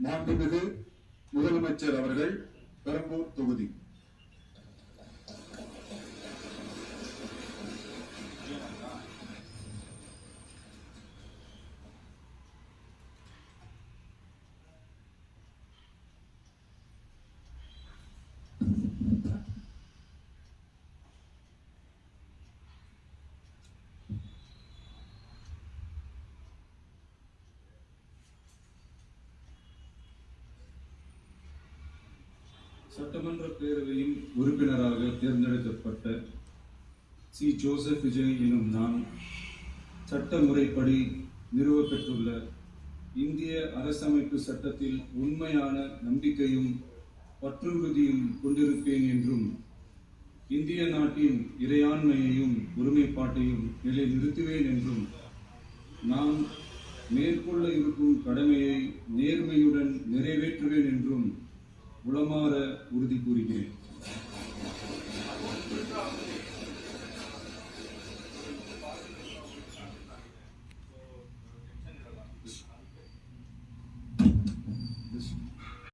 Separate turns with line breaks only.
மாண்புமிகு முதலமைச்சர் அவர்கள் பெரம்பூர் தொகுதி.
சட்டமன்ற பேரவையின் உறுப்பினராக தேர்ந்தெடுக்கப்பட்ட சி. ஜோசப் விஜய் எனும் நான் சட்ட முறைப்படி நிறுவப்பெற்றுள்ள இந்திய அரசமைப்பு சட்டத்தில் உண்மையான நம்பிக்கையும் பற்றுறுதியும் கொண்டிருப்பேன் என்றும் இந்திய நாட்டின் இறையாண்மையையும் ஒருமைப்பாட்டையும் நிலைநிறுத்துவேன் என்றும் நான் மேற்கொள்ள இருக்கும் கடமையை நேர்மையுடன் நிறைவேற்றுவேன் என்றும் உளமாற உறுதி கூறுகிறேன்.